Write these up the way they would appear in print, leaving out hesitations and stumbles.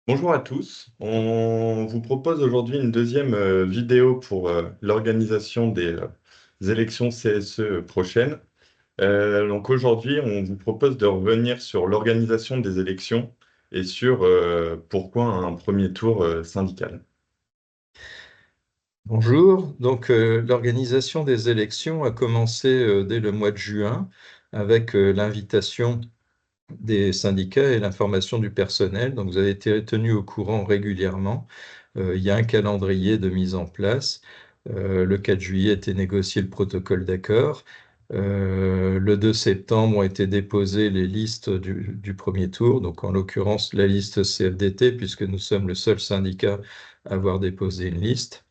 Bonjour à tous. On vous propose aujourd'hui une deuxième vidéo pour l'organisation des élections CSE prochaines. Donc aujourd'hui, on vous propose de revenir sur l'organisation des élections et sur pourquoi un premier tour syndical. Bonjour. L'organisation des élections a commencé dès le mois de juin avec l'invitation des syndicats et l'information du personnel. Donc, vous avez été tenus au courant régulièrement. Il y a un calendrier de mise en place. Le 4 juillet a été négocié le protocole d'accord. Le 2 septembre ont été déposées les listes du premier tour, donc en l'occurrence la liste CFDT, puisque nous sommes le seul syndicat à avoir déposé une liste.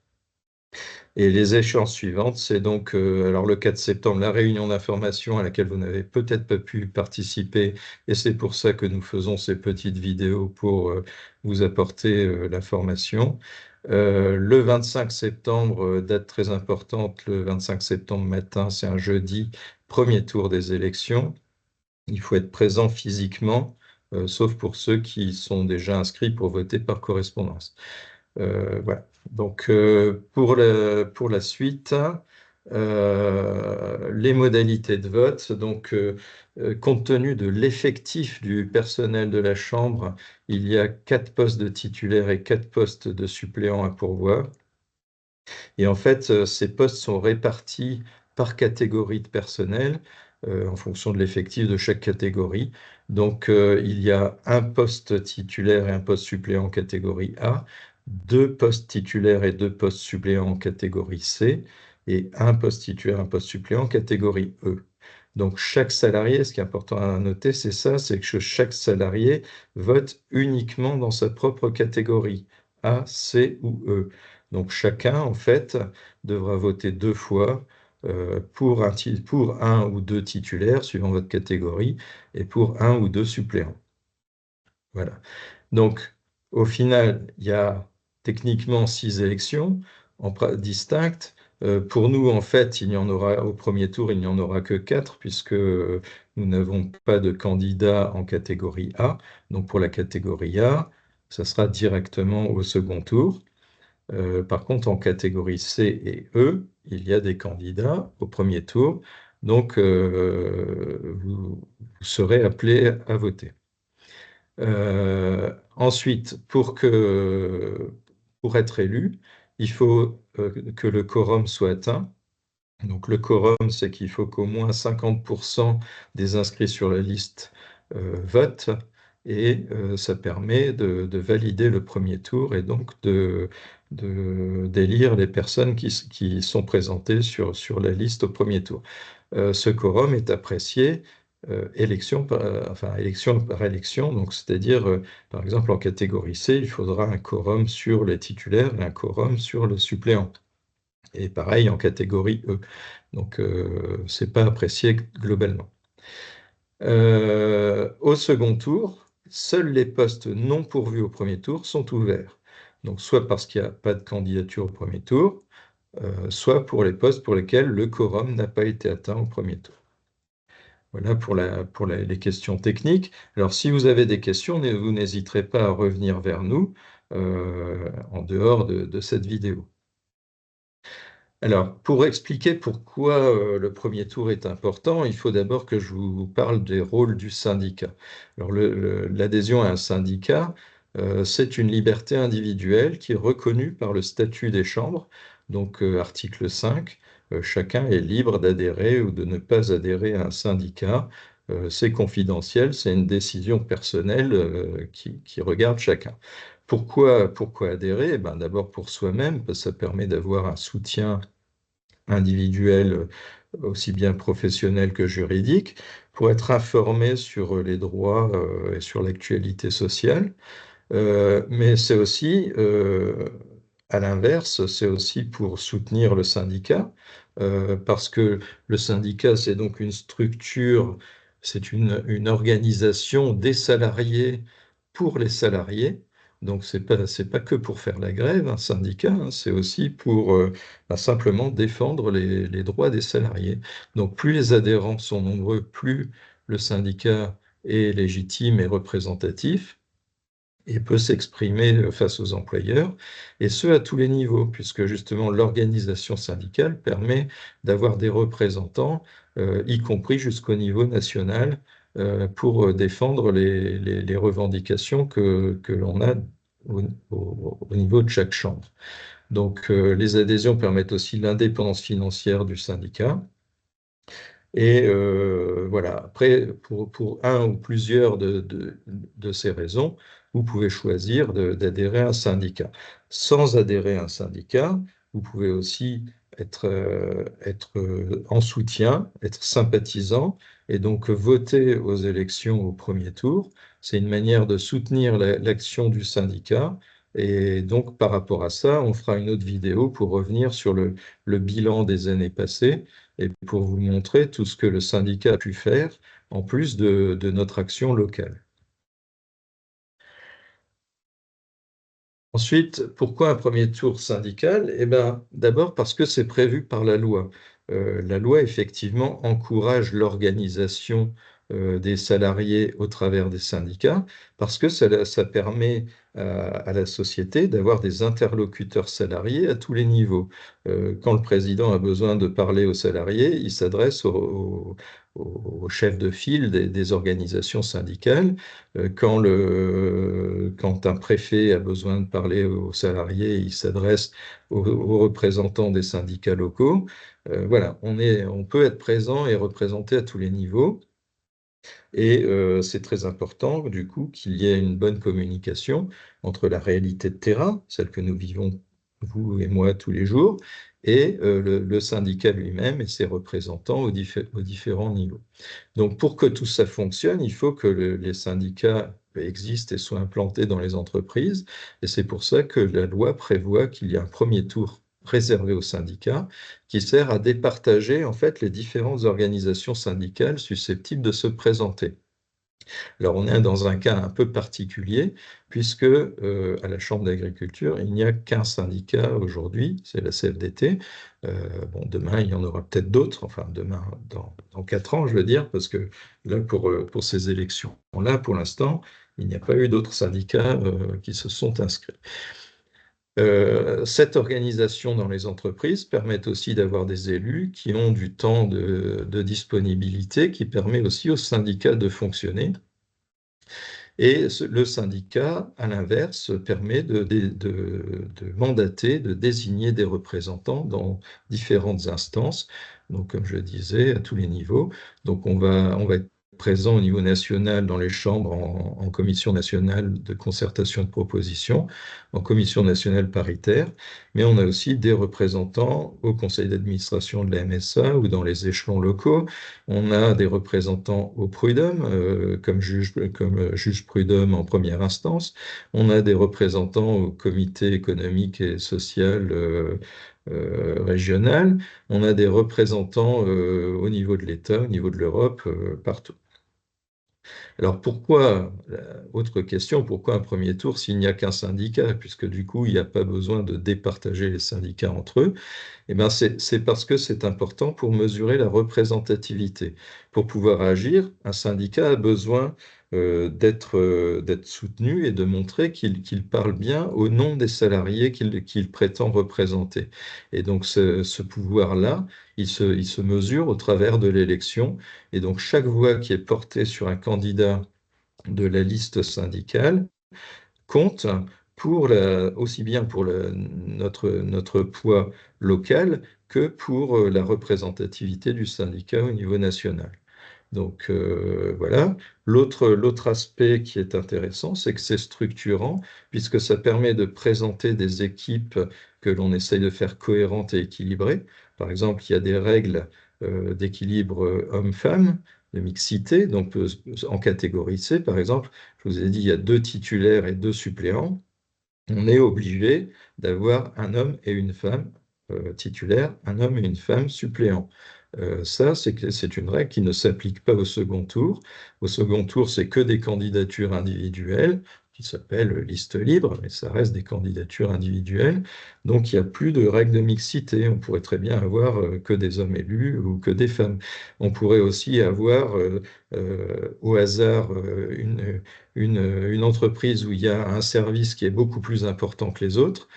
Et les échéances suivantes, c'est donc alors le 4 septembre, la réunion d'information à laquelle vous n'avez peut-être pas pu participer, et c'est pour ça que nous faisons ces petites vidéos pour vous apporter l'information. Le 25 septembre, date très importante, le 25 septembre matin, c'est un jeudi, premier tour des élections. Il faut être présent physiquement, sauf pour ceux qui sont déjà inscrits pour voter par correspondance. Voilà. Pour la suite, les modalités de vote. Compte tenu de l'effectif du personnel de la Chambre, il y a 4 postes de titulaires et 4 postes de suppléants à pourvoir. Et en fait, ces postes sont répartis par catégorie de personnel en fonction de l'effectif de chaque catégorie. Il y a un poste titulaire et un poste suppléant en catégorie A, 2 postes titulaires et 2 postes suppléants en catégorie C, et un poste titulaire et un poste suppléant en catégorie E. Donc, chaque salarié, ce qui est important à noter, c'est ça, c'est que chaque salarié vote uniquement dans sa propre catégorie, A, C ou E. Donc chacun, en fait, devra voter 2 fois pour un ou deux titulaires, suivant votre catégorie, et pour un ou deux suppléants. Voilà. Donc, au final, il y a techniquement 6 élections distinctes. Pour nous, en fait, il n'y en aura au premier tour, il n'y en aura que 4, puisque nous n'avons pas de candidat en catégorie A. Donc, pour la catégorie A, ça sera directement au second tour. Par contre, en catégorie C et E, il y a des candidats au premier tour, donc vous serez appelé à voter. Ensuite, pour être élu, il faut que le quorum soit atteint. Donc le quorum, c'est qu'il faut qu'au moins 50% des inscrits sur la liste votent, et ça permet de valider le premier tour et donc d'élire les personnes qui sont présentées sur la liste au premier tour. Ce quorum est apprécié élection par élection, donc c'est-à-dire, par exemple, en catégorie C, il faudra un quorum sur les titulaires et un quorum sur le suppléant. Et pareil en catégorie E. Donc, ce n'est pas apprécié globalement. Au second tour, seuls les postes non pourvus au premier tour sont ouverts. Donc, soit parce qu'il n'y a pas de candidature au premier tour, soit pour les postes pour lesquels le quorum n'a pas été atteint au premier tour. Voilà pour les questions techniques. Alors, si vous avez des questions, vous n'hésiterez pas à revenir vers nous en dehors de cette vidéo. Alors, pour expliquer pourquoi le premier tour est important, il faut d'abord que je vous parle des rôles du syndicat. Alors, l'adhésion à un syndicat, c'est une liberté individuelle qui est reconnue par le statut des chambres. Donc, article 5, chacun est libre d'adhérer ou de ne pas adhérer à un syndicat. C'est confidentiel, c'est une décision personnelle qui regarde chacun. Pourquoi adhérer? Eh ben, d'abord pour soi-même, parce que ça permet d'avoir un soutien individuel, aussi bien professionnel que juridique, pour être informé sur les droits et sur l'actualité sociale. Mais c'est aussi, à l'inverse, c'est aussi pour soutenir le syndicat, parce que le syndicat, c'est donc une structure, c'est une organisation des salariés pour les salariés. Donc, c'est pas que pour faire la grève, un syndicat, hein, c'est aussi pour simplement défendre les droits des salariés. Donc, plus les adhérents sont nombreux, plus le syndicat est légitime et représentatif. et peut s'exprimer face aux employeurs, et ce à tous les niveaux, puisque justement l'organisation syndicale permet d'avoir des représentants, y compris jusqu'au niveau national, pour défendre les revendications que l'on a au niveau de chaque chambre. Donc les adhésions permettent aussi l'indépendance financière du syndicat. Et voilà, après, pour un ou plusieurs de ces raisons, vous pouvez choisir d'adhérer à un syndicat. Sans adhérer à un syndicat, vous pouvez aussi être en soutien, être sympathisant, et donc voter aux élections au premier tour. C'est une manière de soutenir l'action du syndicat. Et donc, par rapport à ça, on fera une autre vidéo pour revenir sur le bilan des années passées et pour vous montrer tout ce que le syndicat a pu faire en plus de notre action locale. Ensuite, pourquoi un premier tour syndical? Eh bien, d'abord parce que c'est prévu par la loi. La loi, effectivement, encourage l'organisation des salariés au travers des syndicats, parce que ça permet à la société d'avoir des interlocuteurs salariés à tous les niveaux. Quand le président a besoin de parler aux salariés, il s'adresse au chef de file des organisations syndicales. Quand un préfet a besoin de parler aux salariés, il s'adresse aux représentants des syndicats locaux. Voilà, on peut être présent et représenté à tous les niveaux. Et c'est très important, du coup, qu'il y ait une bonne communication entre la réalité de terrain, celle que nous vivons, vous et moi, tous les jours, et le syndicat lui-même et ses représentants aux différents niveaux. Donc, pour que tout ça fonctionne, il faut que les syndicats existent et soient implantés dans les entreprises. Et c'est pour ça que la loi prévoit qu'il y a un premier tour réservé aux syndicats qui sert à départager en fait les différentes organisations syndicales susceptibles de se présenter. Alors, on est dans un cas un peu particulier, puisque à la Chambre d'agriculture, il n'y a qu'un syndicat aujourd'hui, c'est la CFDT. Bon, demain, il y en aura peut-être d'autres, enfin, demain, dans 4 ans, je veux dire, parce que là, pour ces élections-là, pour l'instant, il n'y a pas eu d'autres syndicats qui se sont inscrits. Cette organisation dans les entreprises permet aussi d'avoir des élus qui ont du temps de disponibilité, qui permet aussi aux syndicats de fonctionner. Et le syndicat, à l'inverse, permet de mandater, de désigner des représentants dans différentes instances, donc comme je le disais, à tous les niveaux. Donc on va être présent au niveau national dans les chambres en commission nationale de concertation de propositions, en commission nationale paritaire, mais on a aussi des représentants au conseil d'administration de la MSA ou dans les échelons locaux. On a des représentants au prud'homme, comme juge prud'homme en première instance. On a des représentants au comité économique et social régional. On a des représentants au niveau de l'État, au niveau de l'Europe, partout. Alors pourquoi, autre question, pourquoi un premier tour s'il n'y a qu'un syndicat, puisque du coup, il n'y a pas besoin de départager les syndicats entre eux? Eh bien, c'est parce que c'est important pour mesurer la représentativité. Pour pouvoir agir, un syndicat a besoin d'être soutenu et de montrer qu'il parle bien au nom des salariés qu'il prétend représenter. Et donc, ce pouvoir-là, il se mesure au travers de l'élection. Et donc, chaque voix qui est portée sur un candidat de la liste syndicale compte aussi bien pour notre poids local que pour la représentativité du syndicat au niveau national. Donc voilà. L'autre aspect qui est intéressant, c'est que c'est structurant, puisque ça permet de présenter des équipes que l'on essaye de faire cohérentes et équilibrées. Par exemple, il y a des règles d'équilibre homme-femme, de mixité, donc en catégorie C, par exemple, je vous ai dit, il y a 2 titulaires et 2 suppléants. On est obligé d'avoir un homme et une femme titulaires, un homme et une femme suppléants. Ça, c'est une règle qui ne s'applique pas au second tour. Au second tour, c'est que des candidatures individuelles qui s'appelle liste libre, mais ça reste des candidatures individuelles. Donc il n'y a plus de règles de mixité. On pourrait très bien avoir que des hommes élus ou que des femmes. On pourrait aussi avoir au hasard une entreprise où il y a un service qui est beaucoup plus important que les autres,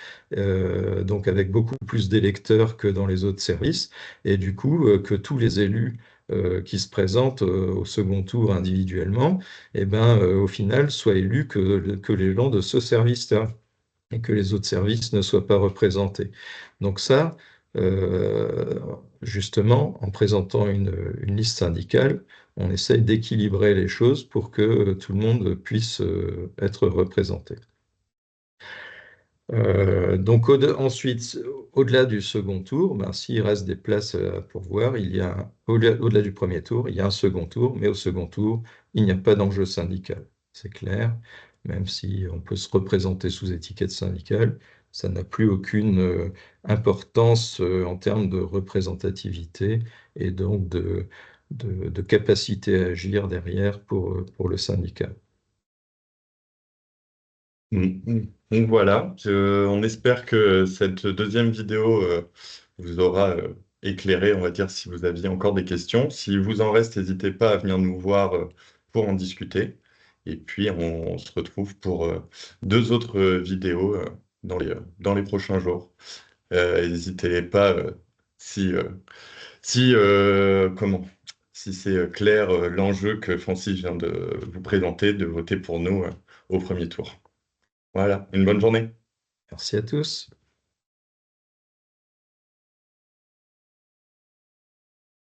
donc avec beaucoup plus d'électeurs que dans les autres services, et du coup que tous les élus qui se présentent au second tour individuellement, eh ben, au final, soient élus que les gens de ce service-là et que les autres services ne soient pas représentés. Donc ça, euh, justement, en présentant une liste syndicale, on essaye d'équilibrer les choses pour que tout le monde puisse être représenté. Donc ensuite, au-delà du second tour, ben, s'il reste des places à pourvoir, au-delà du premier tour, il y a un second tour, mais au second tour, il n'y a pas d'enjeu syndical. C'est clair, même si on peut se représenter sous étiquette syndicale, ça n'a plus aucune importance en termes de représentativité et donc de capacité à agir derrière pour le syndicat. Donc voilà, on espère que cette deuxième vidéo vous aura éclairé, on va dire, si vous aviez encore des questions. Si vous en reste, n'hésitez pas à venir nous voir pour en discuter. Et puis, on se retrouve pour deux autres vidéos dans les prochains jours. N'hésitez pas, si, comment, si c'est clair l'enjeu que Francis vient de vous présenter, de voter pour nous au premier tour. Voilà, une bonne journée. Merci à tous.